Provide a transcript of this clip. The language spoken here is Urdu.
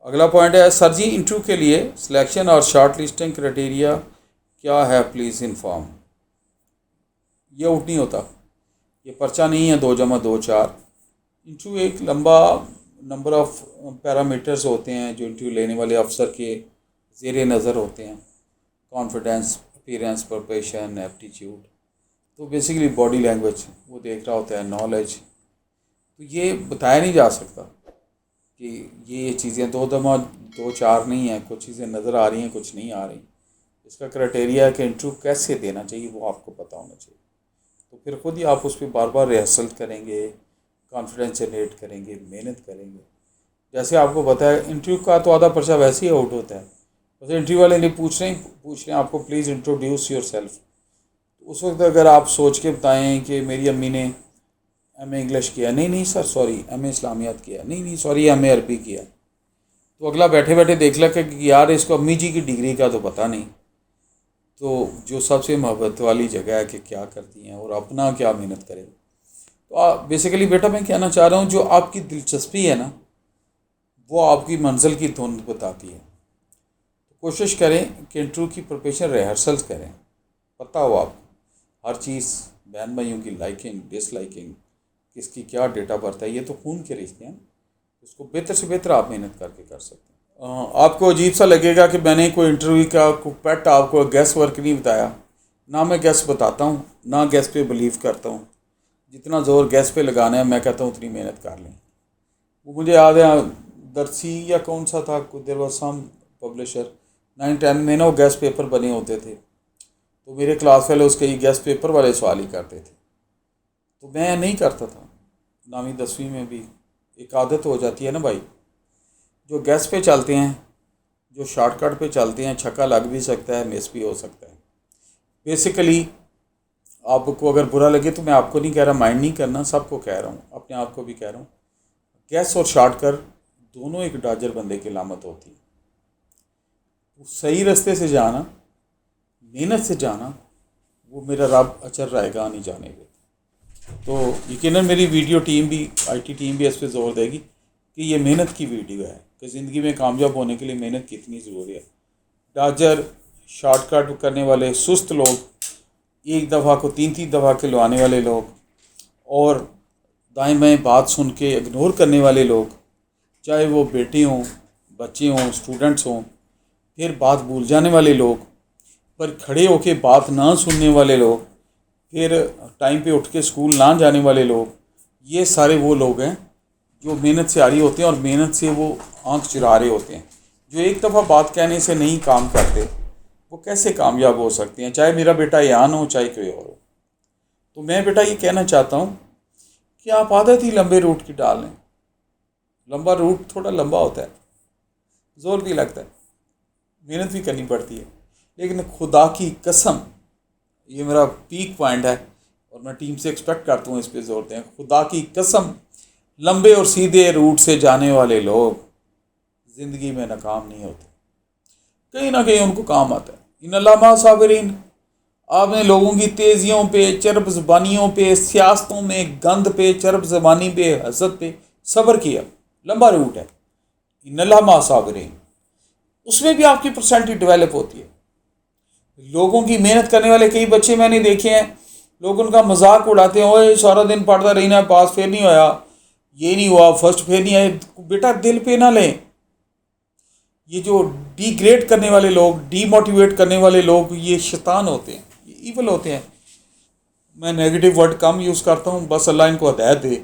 اگلا پوائنٹ ہے سر جی انٹرویو کے لیے سلیکشن اور شارٹ لسٹنگ کرائٹیریا کیا ہے پلیز انفارم. یہ آؤٹ نہیں ہوتا، یہ پرچہ نہیں ہے 2+2=4. انٹرویو ایک لمبا نمبر آف پیرامیٹرز ہوتے ہیں جو انٹرویو لینے والے افسر کے زیر نظر ہوتے ہیں. Confidence, appearance, profession, aptitude. تو بیسیکلی باڈی لینگویج وہ دیکھ رہا ہوتا ہے، نالج. تو یہ بتایا نہیں جا سکتا کہ یہ چیزیں 2+2=4 نہیں ہیں. کچھ چیزیں نظر آ رہی ہیں، کچھ نہیں آ رہی. اس کا کرائٹیریا ہے کہ انٹرویو کیسے دینا چاہیے وہ آپ کو پتہ ہونا چاہیے. تو پھر خود ہی آپ اس پہ بار بار ریہرسل کریں گے، کانفیڈنس جنریٹ کریں گے، محنت کریں گے. جیسے آپ کو پتہ ہے انٹرویو کا تو آدھا پرچہ ویسے ہی آؤٹ ہوتا ہے. ویسے انٹرویو والے نہیں پوچھ رہے ہیں آپ کو پلیز انٹروڈیوس یور سیلف. اس وقت اگر آپ سوچ کے بتائیں کہ میری امی نے ایم اے انگلش کیا، نہیں سر سوری ایم اے اسلامیات کیا، نہیں سوری ایم اے عربی کیا، تو اگلا بیٹھے بیٹھے دیکھ لے کہ یار اس کو امی جی کی ڈگری کا تو پتہ نہیں. تو جو سب سے محبت والی جگہ ہے کہ کیا کرتی ہیں اور اپنا کیا محنت کرے. تو بیسیکلی بیٹا میں کہنا چاہ رہا ہوں جو آپ کی دلچسپی ہے نا وہ آپ کی منزل کی دھند بتاتی ہے. کوشش کریں کہ انٹرویو کی پریپریشن ریہرسلز کریں، پتہ ہو آپ ہر چیز، بہن بھائیوں کی لائکنگ ڈس لائکنگ، کس کی کیا ڈیٹ آف برتھ ہے. یہ تو خون کے رشتے ہیں، اس کو بہتر سے بہتر آپ محنت کر کے کر سکتے ہیں. آپ کو عجیب سا لگے گا کہ میں نے کوئی انٹرویو کا کوئی پیٹ آپ کو گیس ورک نہیں بتایا. نہ میں گیس بتاتا ہوں، نہ گیس پہ بلیو کرتا ہوں. جتنا زور گیس پہ لگانا ہے میں کہتا ہوں اتنی محنت کر لیں. وہ مجھے یاد ہے درسی یا کون سا تھا، دیر واز سم پبلشر 9-10 میں نا وہ گیس پیپر بنے ہوتے تھے. تو میرے کلاس فیلو اس کے یہ گیس پیپر والے سوال ہی کرتے تھے. تو میں نہیں کرتا تھا. 9ویں 10ویں میں بھی ایک عادت ہو جاتی ہے نا بھائی. جو گیس پہ چلتے ہیں، جو شارٹ کٹ پہ چلتے ہیں، چھکا لگ بھی سکتا ہے، مس بھی ہو سکتا ہے. بیسیکلی آپ کو اگر برا لگے تو میں آپ کو نہیں کہہ رہا، مائنڈ نہیں کرنا، سب کو کہہ رہا ہوں، اپنے آپ کو بھی کہہ رہا ہوں. گیس اور شارٹ کٹ دونوں ایک ڈاجر بندے کی علامت ہوتی ہے. صحیح رستے سے جانا، محنت سے جانا، وہ میرا رب اچر رہے گا نہیں جانے پہ. تو یقیناً میری ویڈیو ٹیم بھی، آئی ٹی ٹیم بھی اس پہ زور دے گی کہ یہ محنت کی ویڈیو ہے کہ زندگی میں کامیاب ہونے کے لیے محنت کتنی ضروری ہے. ڈاجر، شارٹ کٹ کرنے والے سست لوگ، ایک دفعہ کو 3 دفعہ کھلوانے والے لوگ، اور دائیں بائیں بات سن کے اگنور کرنے والے لوگ، چاہے وہ بیٹے ہوں، بچے ہوں، اسٹوڈنٹس ہوں، پھر بات بھول جانے والے لوگ، پر کھڑے ہو کے بات نہ سننے والے لوگ، پھر ٹائم پہ اٹھ کے اسکول نہ جانے والے لوگ، یہ سارے وہ لوگ ہیں جو محنت سے آری ہوتے ہیں اور محنت سے وہ آنکھ چرا رہے ہوتے ہیں. جو ایک دفعہ بات کہنے سے نہیں کام کرتے وہ کیسے کامیاب ہو سکتے ہیں، چاہے میرا بیٹا ایان ہو چاہے کوئی اور ہو. تو میں بیٹا یہ کہنا چاہتا ہوں کہ آپ عادت ہی لمبے روٹ کی ڈال لیں. لمبا روٹ تھوڑا لمبا ہوتا ہے، زور بھی لگتا ہے، محنت بھی کرنی پڑتی ہے، لیکن خدا کی قسم، یہ میرا پیک پوائنٹ ہے اور میں ٹیم سے ایکسپیکٹ کرتا ہوں اس پہ زور دیں، خدا کی قسم لمبے اور سیدھے روٹ سے جانے والے لوگ زندگی میں ناکام نہیں ہوتے. کہیں نہ کہیں ان کو کام آتا ہے. ان اللہ مع صابرین. آپ نے لوگوں کی تیزیوں پہ، چرب زبانیوں پہ، سیاستوں میں گند پہ، چرب زبانی پہ، حسد پہ صبر کیا. لمبا روٹ ہے. ان اللہ مع صابرین. اس میں بھی آپ کی پرسنالٹی ڈیولپ ہوتی ہے. لوگوں کی محنت کرنے والے کئی بچے میں نے دیکھے ہیں، لوگ ان کا مذاق اڑاتے ہیں، اوے سارا دن پڑھتا رہنا، پاس پھر نہیں ہویا، یہ نہیں ہوا، فرسٹ پھر نہیں آئے. بیٹا دل پہ نہ لیں. یہ جو ڈی گریڈ کرنے والے لوگ، ڈی موٹیویٹ کرنے والے لوگ، یہ شیطان ہوتے ہیں، یہ ایول ہوتے ہیں. میں نیگیٹو ورڈ کم یوز کرتا ہوں، بس اللہ ان کو ہدایت دے.